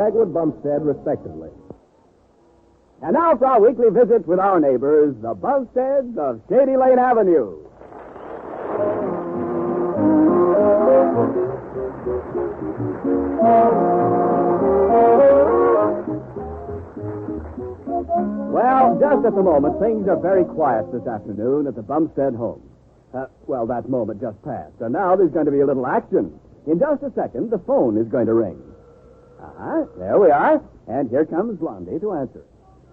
Dagwood Bumstead, respectively. And now for our weekly visit with our neighbors, the Bumsteads of Shady Lane Avenue. Well, just at the moment, things are very quiet this afternoon at the Bumstead home. Well, that moment just passed, and now there's going to be a little action. In just a second, the phone is going to ring. There we are. And here comes Blondie to answer.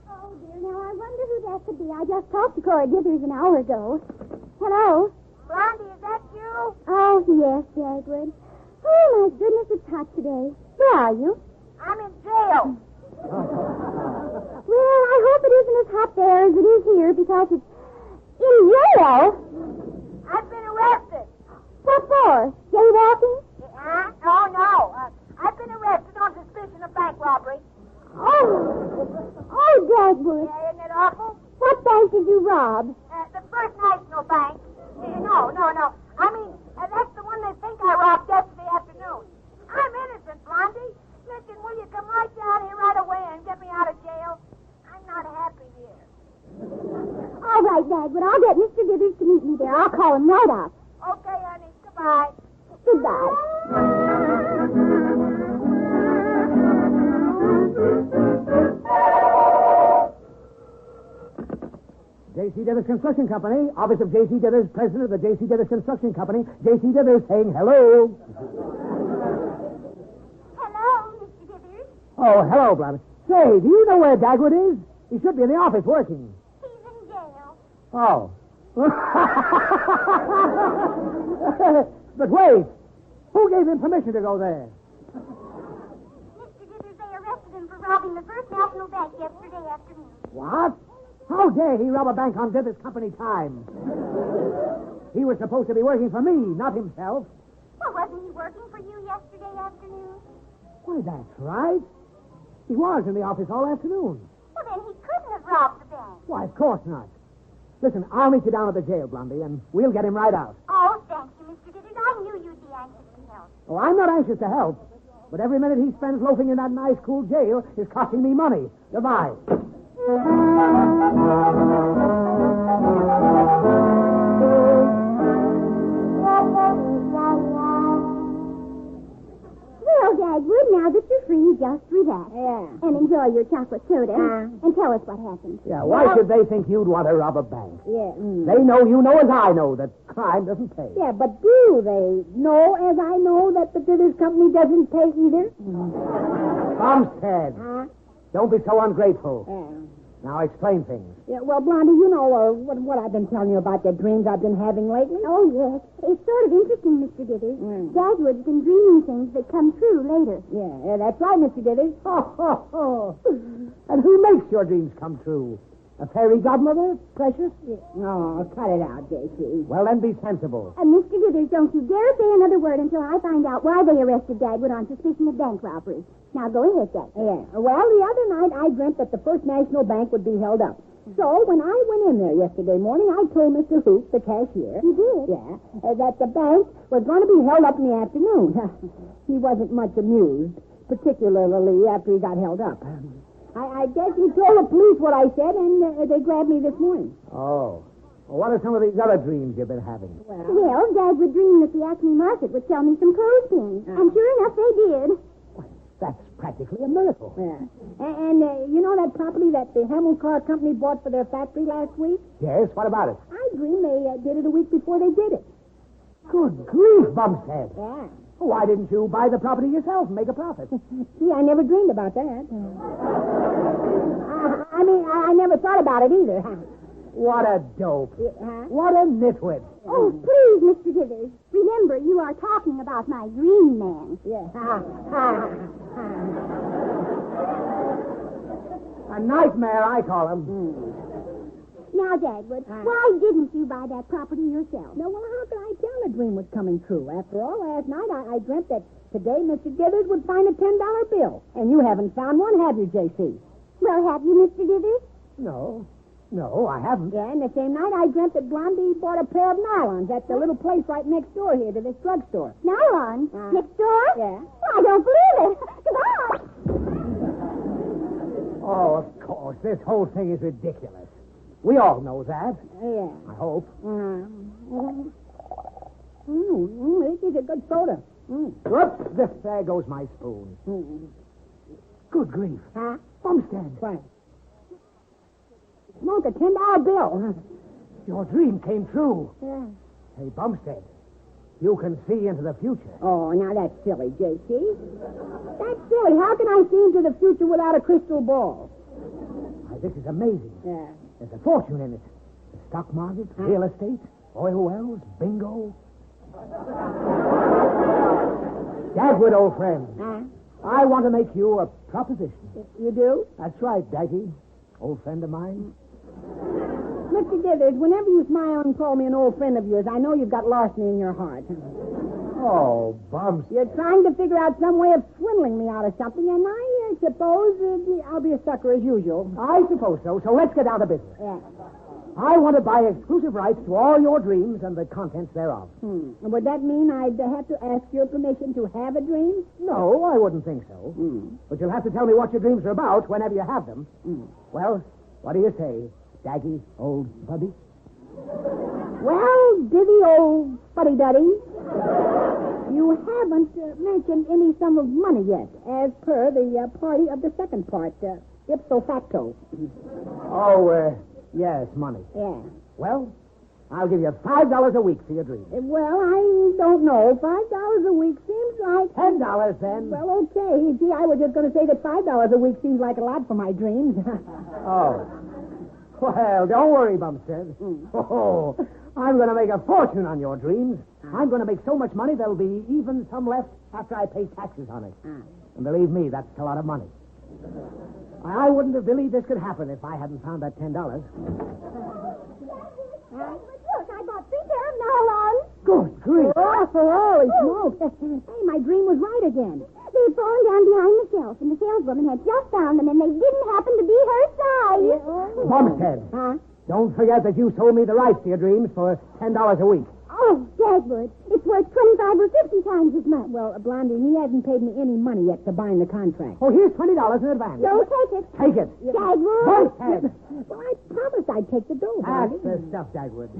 Oh, dear, now I wonder who that could be. I just talked to Cora Dithers an hour ago. Hello? Blondie, is that you? Oh, yes, Dagwood. Oh, my goodness, it's hot today. Where are you? I'm in jail. Well, I hope it isn't as hot there as it is here, because it's in jail. I've been arrested. What for? Jaywalking? No. I've been arrested on suspicion of bank robbery. Oh, Dagwood. Yeah, isn't it awful? What bank did you rob? The First National Bank. No. I mean, that's the one they think I robbed yesterday afternoon. I'm innocent, Blondie. Listen, will you come right down here right away and get me out of jail? I'm not happy here. All right, Dagwood. I'll get Mr. Dithers to meet me there. I'll call him right up. Okay, honey. Goodbye. Goodbye. J.C. Dithers Construction Company, office of J.C. Dithers, president of the J.C. Dithers Construction Company. J.C. Dithers saying hello. Hello, Mr. Dithers. Oh, hello, Blondie. Say, do you know where Dagwood is? He should be in the office working. He's in jail. Oh. But wait. Who gave him permission to go there? Mr. Dithers, they arrested him for robbing the First National Bank yesterday afternoon. What? How dare he rob a bank on Dithers Company time? He was supposed to be working for me, not himself. Well, wasn't he working for you yesterday afternoon? Why, that's right. He was in the office all afternoon. Well, then he couldn't have robbed the bank. Why, of course not. Listen, I'll meet you down at the jail, Blondie, and we'll get him right out. Oh, thank you, Mr. Dithers. I knew you'd be anxious to help. Oh, I'm not anxious to help, but every minute he spends loafing in that nice, cool jail is costing me money. Goodbye. Well, Dagwood, now that you're free, just relax. Yeah. And enjoy your chocolate soda. And tell us what happened. Yeah, why should they think you'd want to rob a bank? Yeah. They know you know as I know that crime doesn't pay. Yeah, but do they know, as I know, that the Dithers Company doesn't pay either? Bumstead, don't be so ungrateful. Yeah. Now explain things. Yeah, well, Blondie, you know what I've been telling you about the dreams I've been having lately? Oh, yes. It's sort of interesting, Mr. Dithers. Dagwood's been dreaming things that come true later. Yeah, that's right, Mr. Dithers. Oh. And who makes your dreams come true? A fairy godmother, Precious? No, cut it out, J.C. Well, then be sensible. Mr. Dithers, don't you dare say another word until I find out why they arrested Dagwood on suspicion of bank robbery. Now, go ahead, Dagwood. Yeah. Well, the other night I dreamt that the First National Bank would be held up. So when I went in there yesterday morning, I told Mr. Hoop, the cashier... You did? Yeah, that the bank was going to be held up in the afternoon. He wasn't much amused, particularly after he got held up. I guess he told the police what I said, and they grabbed me this morning. Oh. Well, what are some of these other dreams you've been having? Well, Dagwood dreamed that the Acme Market would sell me some clothespins. And sure enough, they did. That's practically a miracle. Yeah. And you know that property that the Hamel Car Company bought for their factory last week? Yes, what about it? I dreamed they did it a week before they did it. Good grief, Bumstead. Yeah. Why didn't you buy the property yourself and make a profit? See, I never dreamed about that. I never thought about it either. What a dope. Huh? What a nitwit. Oh, please, Mr. Dithers. Remember, you are talking about my dream man. Yeah. A nightmare, I call him. Now, Dagwood, why didn't you buy that property yourself? No, well, how could I tell the dream was coming true? After all, last night I dreamt that today Mr. Dithers would find a $10 bill. And you haven't found one, have you, J.C.? Well, have you, Mr. Dithers? No, I haven't. Yeah, and the same night I dreamt that Blondie bought a pair of nylons at the little place right next door here to this drugstore. Nylon? Next door? Yeah. Well, I don't believe it. Goodbye. course, this whole thing is ridiculous. We all know that. Yeah. I hope. This is a good soda. Whoops, there goes my spoon. Good grief. Huh? Bumstead, What? Smoke a $10 bill. your dream came true. Yeah. Hey, Bumstead, you can see into the future. Oh, now that's silly, J.C. That's silly. How can I see into the future without a crystal ball? Why, this is amazing. Yeah. There's a fortune in it. The stock market, real estate, oil wells, bingo. Dagwood, old friend, Huh? I want to make you a proposition. You do? That's right, Daggy. Old friend of mine. Mr. Dithers, whenever you smile and call me an old friend of yours, I know you've got larceny in your heart. Oh, Bumstead. You're trying to figure out some way of swindling me out of something, and I suppose I'll be a sucker as usual. I suppose so. So let's get down to business. Yeah. I want to buy exclusive rights to all your dreams and the contents thereof. And would that mean I'd have to ask your permission to have a dream? No, I wouldn't think so. But you'll have to tell me what your dreams are about whenever you have them. Well, what do you say, Daggy, old buddy? Well, Divvy, old fuddy-duddy, you haven't mentioned any sum of money yet, as per the party of the second part, ipso facto. Oh, yes, money. Yeah. Well, I'll give you $5 a week for your dreams. Well, I don't know. $5 a week seems like... $10 then. Well, okay. Gee, I was just going to say that $5 a week seems like a lot for my dreams. Oh. Well, don't worry, Bumstead. Oh, I'm going to make a fortune on your dreams. I'm going to make so much money there'll be even some left after I pay taxes on it. And believe me, that's a lot of money. I wouldn't have believed this could happen if I hadn't found that $10. Look, I bought 3 pair of nylons. Good grief. Oh, holy smoke. Hey, my dream was right again. They'd fallen down behind the shelf, and the saleswoman had just found them, and they didn't happen to be her size. Bumstead, Huh? don't forget that you sold me the rights to your dreams for $10 a week. Oh, Dagwood, it's worth 25 or 50 times as much. Well, Blondie, he hasn't paid me any money yet to bind the contract. Oh, here's $20 in advance. Don't take it. Take it. Dagwood. Bumstead. Well, I promised I'd take the dough, That's Blondie. the stuff, Dagwood.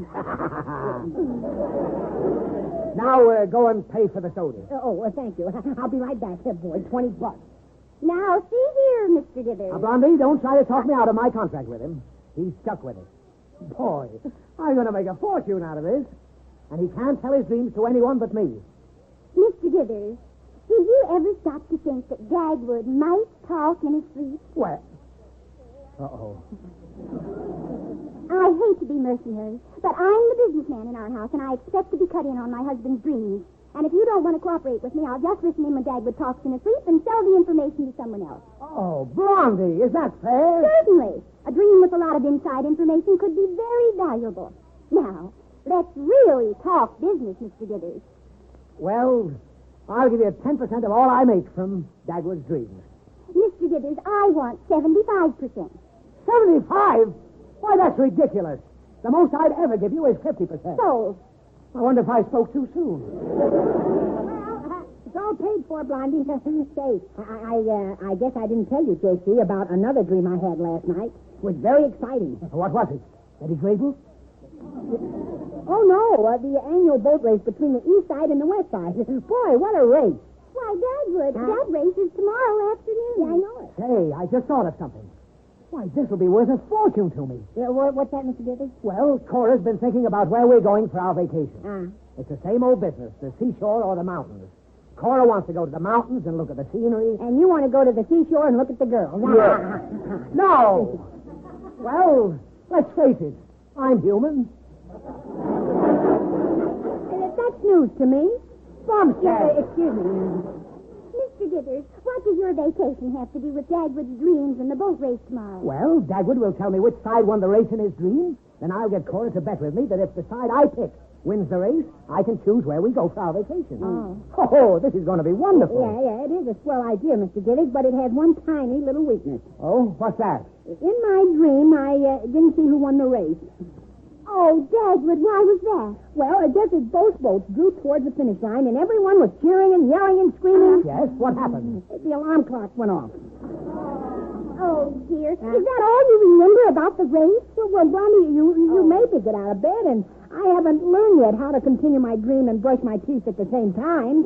Now, go and pay for the soda. Oh, well, thank you. I'll be right back here, boy. $20. Now, see here, Mr. Dithers. Now, Blondie, don't try to talk me out of my contract with him. He's stuck with it. Boy, I'm going to make a fortune out of this. And he can't tell his dreams to anyone but me. Mr. Dithers, did you ever stop to think that Dagwood might talk in his sleep? Well. Uh-oh. I hate to be mercenary, but I'm the businessman in our house, and I expect to be cut in on my husband's dreams. And if you don't want to cooperate with me, I'll just listen in when Dagwood talks in his sleep and sell the information to someone else. Oh, Blondie, is that fair? Certainly. A dream with a lot of inside information could be very valuable. Now, let's really talk business, Mr. Dithers. Well, I'll give you 10% of all I make from Dagwood's dreams. Mr. Dithers, I want 75%. 75? Why, that's ridiculous. The most I'd ever give you is 50%. Sold. I wonder if I spoke too soon. Well, it's all paid for, Blondie. Say, I guess I didn't tell you, J.C., about another dream I had last night. It was very exciting. What was it? Eddie Grable? Oh, no, the annual boat race between the east side and the west side. Boy, what a race. Why, Dagwood, that race is tomorrow afternoon. Yeah, I know it. Say, I just thought of something. Why, this will be worth a fortune to me. What's that, Mr. Dithers? Well, Cora's been thinking about where we're going for our vacation. Ah. It's the same old business, the seashore or the mountains. Cora wants to go to the mountains and look at the scenery. And you want to go to the seashore and look at the girls. Yeah. No! Well, let's face it. I'm human. That's news to me. Bumstead. Excuse me. Mr. Dithers, what does your vacation have to do with Dagwood's dreams and the boat race tomorrow? Well, Dagwood will tell me which side won the race in his dreams. Then I'll get Cora to bet with me that if the side I pick wins the race, I can choose where we go for our vacation. Oh, this is going to be wonderful. Yeah, it is a swell idea, Mr. Dithers, but it has one tiny little weakness. Oh, what's that? In my dream, I didn't see who won the race. Oh, Dagwood, why was that? Well, just as both boats drew towards the finish line and everyone was cheering and yelling and screaming, Yes, what happened? the alarm clock went off. Oh, dear. Is that all you remember about the race? Well, Blondie, you made me get out of bed, and I haven't learned yet how to continue my dream and brush my teeth at the same time.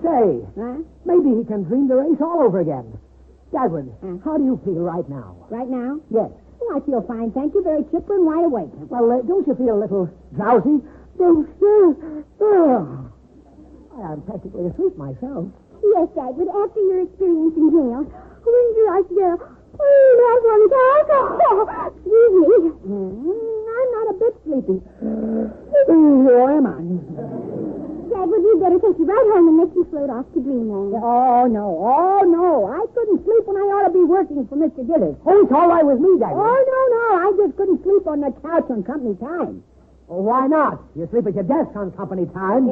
Say, Huh? maybe he can dream the race all over again. Dagwood, how do you feel right now? Right now? Yes. Oh, I feel fine, thank you. Very chipper and wide awake. Well, don't you feel a little drowsy? I'm practically asleep myself. Yes, Dagwood, after your experience in jail. When did I feel? Oh, that one talk. Excuse me. I'm not a bit sleepy. Where am I? Dagwood, you'd better take you right home and let you float off to dreamland. Oh, no. I couldn't sleep when I ought to be working for Mr. Githers. Oh, it's all right with me, Dagwood. Oh, no. I just couldn't sleep on the couch on company time. Well, why not? You sleep at your desk on company time.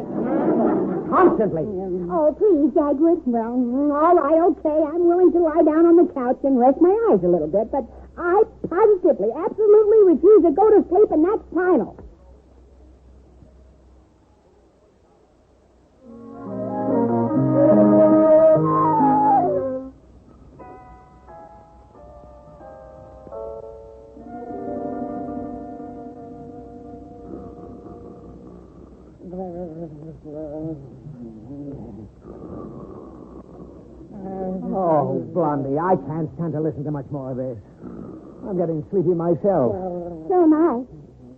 Constantly. Oh, please, Dagwood. Well, all right, okay. I'm willing to lie down on the couch and rest my eyes a little bit, but I positively, absolutely refuse to go to sleep, and that's final. Oh, Blondie, I can't stand to listen to much more of this. I'm getting sleepy myself. So am I.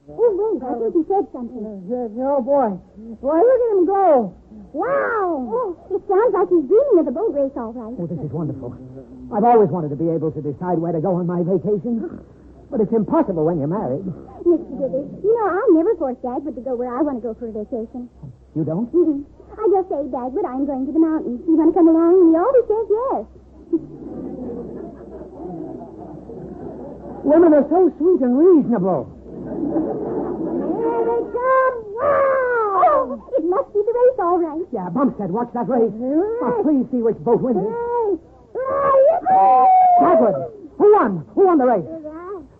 Oh, wait, I think he said something. Oh, boy. Boy, look at him go. Wow. Oh, it sounds like he's dreaming of the boat race, all right. Oh, this is wonderful. I've always wanted to be able to decide where to go on my vacation. But it's impossible when you're married. Mr. Dithers, you know, I'll never force Dagwood to go where I want to go for a vacation. You don't? Mm-hmm. I just say, Dagwood, I'm going to the mountains. You want to come along? And he always says yes. Women are so sweet and reasonable. Here they come! Wow! Oh, it must be the race, all right. Yeah, Bumstead, watch that race. Oh, please see which boat wins it. Dagwood, who won? Who won the race?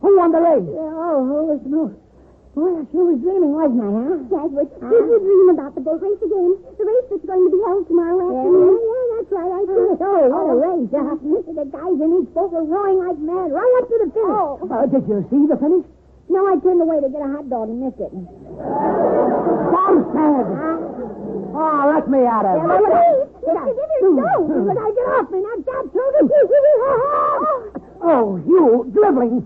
Who won the race? Holy smoke. Boy, I sure was dreaming, wasn't I, huh? Dagwood, did you dream about the boat race again? The race that's going to be held tomorrow afternoon? Yeah, that's right. I did. What a race, huh? The guys in each boat were rowing like mad right up to the finish. Did you see the finish? No, I turned away to get a hot dog and missed it. Bumstead! Oh, let me at him. Mr. Dithers, don't! Look, I get off me. Now, God, throw the Oh, you drooling,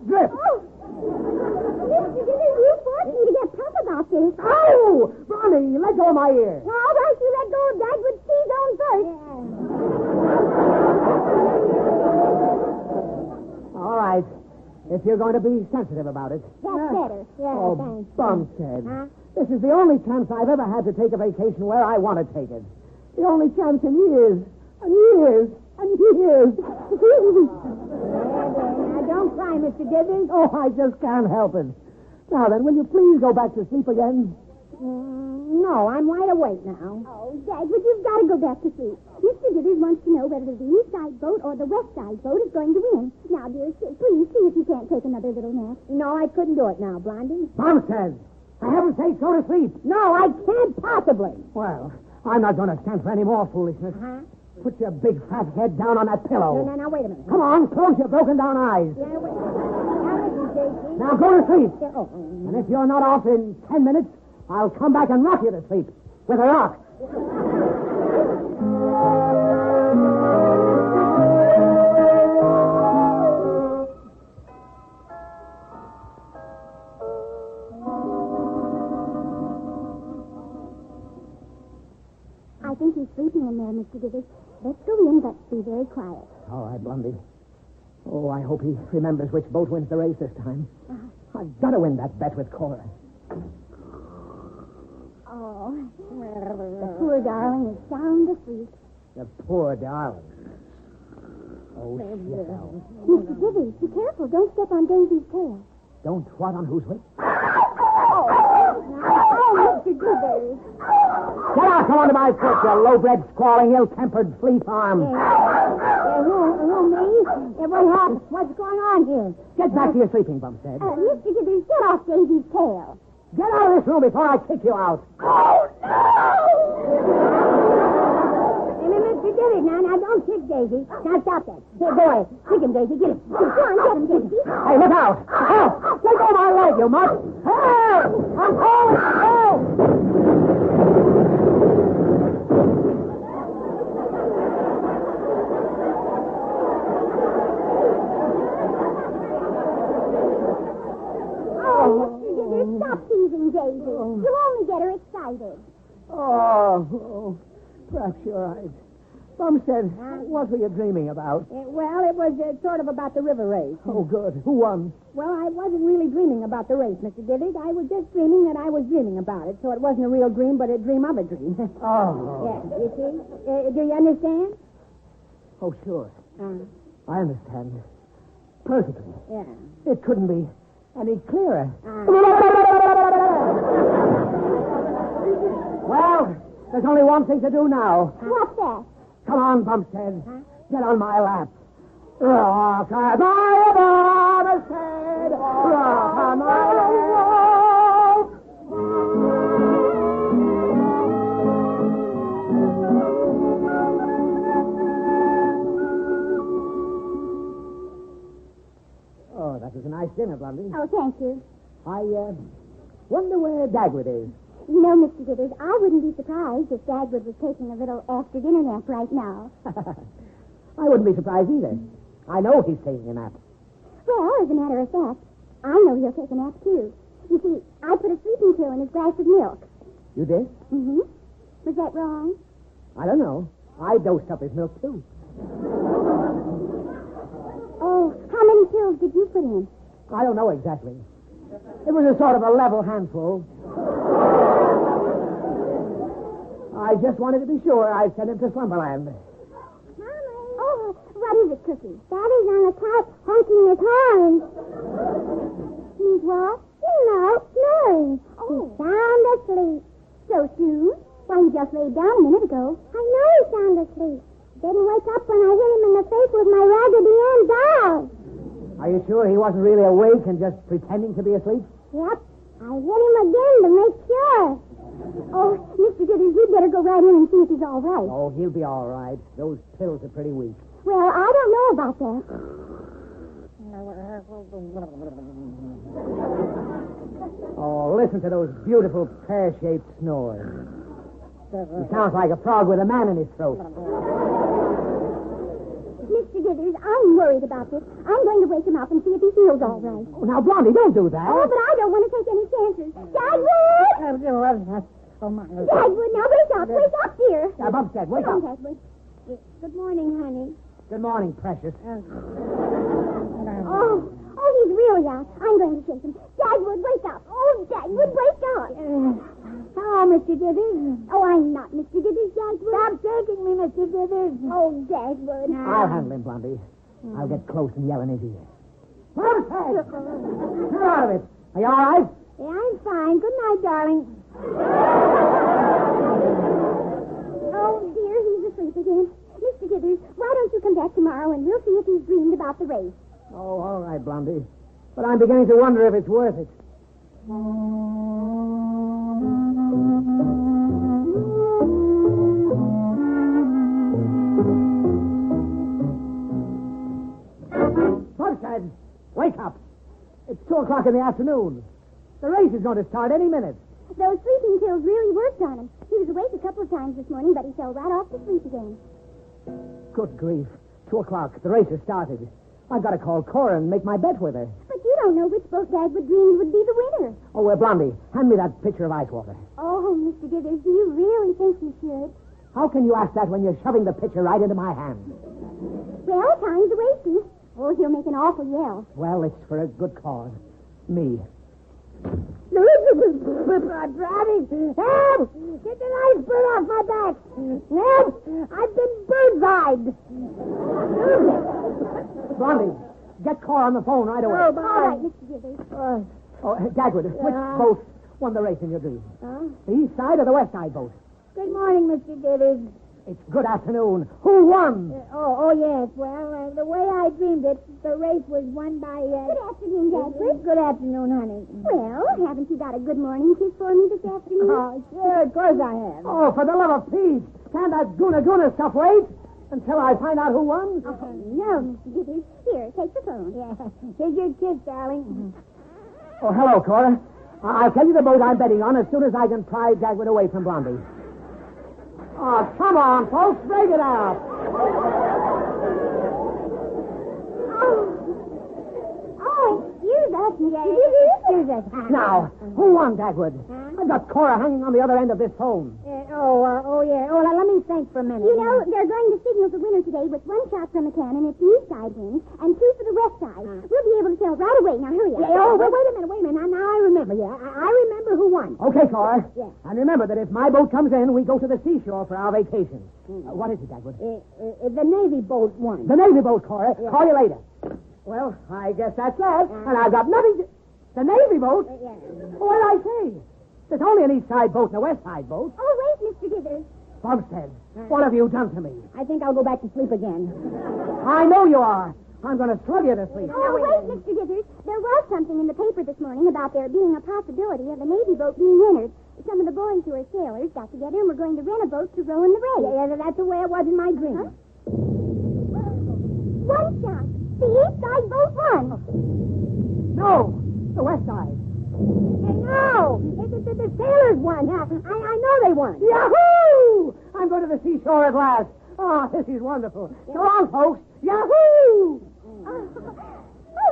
drift. Mr. Dithers, you forced me to get tough about this. Oh, Ronnie, let go of my ear. All right, you let go of Dagwood's T-zone first. All right. If you're going to be sensitive about it. That's better. Yeah, Oh, thanks. Bumstead. Huh? This is the only chance I've ever had to take a vacation where I want to take it. The only chance in years. And years. And years. Now, don't cry, Mr. Dithers. Oh, I just can't help it. Now then, will you please go back to sleep again? No, I'm wide awake now. Oh, Dagwood, you've got to go back to sleep. Mr. Dithers wants to know whether the east side boat or the west side boat is going to win. Now, dear, please see if you can't take another little nap. No, I couldn't do it now, Blondie. Bumstead, for heaven's sake, go to sleep. No, I can't possibly. Well, I'm not going to stand for any more foolishness. Huh? Put your big fat head down on that pillow. No, wait a minute. Come on, close your broken down eyes. Yeah, wait. Now, listen, J.C. Now go to sleep. Oh, And if you're not off in 10 minutes, I'll come back and rock you to sleep with a rock. I think he's sleeping in there, Mr. Dithers. Let's go in, but be very quiet. All right, Blondie. Oh, I hope he remembers which boat wins the race this time. I've got to win that bet with Cora. Oh, the poor darling is sound asleep. The poor darling. Oh, shit. Mr. Dithers, be careful. Don't step on Daisy's tail. Don't what on whose way? Oh, Mr. Dithers. Get out from under my foot, you low-bred, squalling, ill-tempered flea farm. who, me? What happened? What's going on here? Get back to your sleeping, Bumstead. Mr. Dithers, get off Daisy's tail. Get out of this room before I kick you out. Mr. did it. Now, don't kick Daisy. Now, stop that. Here, go ahead. Kick him, Daisy. Get him. Go on, get him, Daisy. Hey, look out! Help! Let go of my leg, you mutt! Help! I'm calling! Help! Stop teasing Daisy. You'll only get her excited. Oh, perhaps you're right. Bumstead, what were you dreaming about? Well, it was sort of about the river race. Oh, good. Who won? Well, I wasn't really dreaming about the race, Mr. Dithers. I was just dreaming that I was dreaming about it. So it wasn't a real dream, but a dream of a dream. Oh. Yeah, you see? Do you understand? Oh, sure. I understand. Perfectly. Yeah. It couldn't be any clearer. Well, there's only one thing to do now. What's that? Come on, Bumstead. Get on my lap. Rock on my Bumstead. Rock on my lap. Oh, that was a nice dinner, Blondie. Oh, thank you. I wonder where Dagwood is. You know, Mr. Dithers, I wouldn't be surprised if Dagwood was taking a little after-dinner nap right now. I wouldn't be surprised either. I know he's taking a nap. Well, as a matter of fact, I know he'll take a nap, too. You see, I put a sleeping pill in his glass of milk. You did? Mm-hmm. Was that wrong? I don't know. I dosed up his milk, too. Oh, how many pills did you put in? I don't know exactly. It was a sort of a level handful. I just wanted to be sure I sent him to Slumberland. Mommy. Oh, what is it, Cookie? Daddy's on the couch honking his horns. He's what? No, snoring. Oh. He's sound asleep. So soon? Why, he just laid down a minute ago. I know he's sound asleep. Didn't wake up when I hit him in the face with my Raggedy Ann doll. Are you sure he wasn't really awake and just pretending to be asleep? Yep. I hit him again to make sure. Oh, Mr. Dithers, you'd better go right in and see if he's all right. Oh, he'll be all right. Those pills are pretty weak. Well, I don't know about that. Oh, listen to those beautiful pear-shaped snores. He sounds like a frog with a man in his throat. Mr. Dithers, I'm worried about this. I'm going to wake him up and see if he feels all right. Oh, now, Blondie, don't do that. Oh, but I don't want to take any chances. Dagwood! Dagwood, now wake up. Wake up, dear. Bumstead, wake Come up. on, Dagwood. Good morning, honey. Good morning, precious. Oh, he's really out. I'm going to shake him. Dagwood, wake up. Oh, Dagwood, wake up. Hello, Mr. Dithers. Oh, I'm not Mr. Dithers, Dagwood. Stop shaking me, Mr. Dithers. Oh, Dagwood. I'll handle him, Blondie. I'll get close and yell in his ear. Bumstead! Get out of it. Are you all right? Yeah, I'm fine. Good night, darling. Oh, dear, he's asleep again. Mr. Dithers, why don't you come back tomorrow and we'll see if he's dreamed about the race. Oh, all right, Blondie. But I'm beginning to wonder if it's worth it. Bumstead, wake up. It's 2:00 in the afternoon. The race is going to start any minute. Those sleeping pills really worked on him. He was awake a couple of times this morning, but he fell right off to sleep again. Good grief. 2:00. The race has started. I've got to call Cora and make my bet with her. But you don't know which boat Dagwood dreamed would be the winner. Oh, Blondie, hand me that pitcher of ice water. Oh, Mr. Dithers, do you really think you should? How can you ask that when you're shoving the pitcher right into my hand? Well, time's wasting. Oh, he'll make an awful yell. Well, it's for a good cause. Me. Driving. Help! Get the nice bird off my back. Help! I've been bird-eyed. Blondie, get Cora on the phone right away. Oh, All right, Mr. Dithers. Dagwood, which boat won the race in your dream? Huh? The east side or the west side boat? Good morning, Mr. Dithers. It's good afternoon. Who won? Oh, yes. Well, the way I dreamed it, the race was won by... Good afternoon, Dagwood. Good afternoon, honey. Well, haven't you got a good morning kiss for me this afternoon? Oh, sure, of course I have. Oh, for the love of Pete. Can't that Guna stuff wait? Until I find out who won? No, Mr. Dithers. Here, take the phone. Yeah. Here's your kiss, darling. Oh, hello, Cora. I'll tell you the boat I'm betting on as soon as I can pry Dagwood away from Blondie. Oh, come on, folks. Break it out. Excuse us, Mr. Excuse us. Now, who won, Dagwood? I've got Cora hanging on the other end of this phone. Yeah. Oh, now, let me think for a minute. You know, they're going to signal the winner today with one shot from a cannon if the east side wins and two for the west side. We'll be able to tell right away. Now, hurry up. Wait a minute. Now I remember. Yeah, I remember who won. Okay, Cora. Yeah. And remember that if my boat comes in, we go to the seashore for our vacation. What is it, Dagwood? The Navy boat won. The Navy boat, Cora. Yeah. Call you later. Well, I guess that's that. And I've got nothing to... The Navy boat? Yeah. What did I say? There's only an east side boat and a west side boat. Oh, wait, Mr. Dithers. Bumstead, what have you done to me? I think I'll go back to sleep again. I know you are. I'm going to struggle you to sleep. Oh, wait, Mr. Dithers. There was something in the paper this morning about there being a possibility of a Navy boat being entered. Some of the boys who are sailors got together and were going to rent a boat to row in the race. Yeah, that's the way it was in my dream. Huh? One shot. The east side boat won. No, the west side. No! The sailors won. I know they won. Yahoo! I'm going to the seashore at last. Oh, this is wonderful. So long, folks. Yahoo! Oh,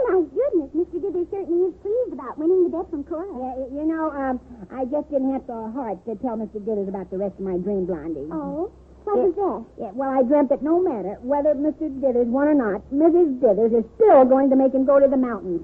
my goodness. Mr. Dithers certainly is pleased about winning the bet from Cora. Yeah, I just didn't have the heart to tell Mr. Dithers about the rest of my dream, Blondie. Oh? What was that? Yeah, well, I dreamt that no matter whether Mr. Dithers won or not, Mrs. Dithers is still going to make him go to the mountains.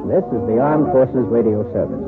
This is the Armed Forces Radio Service.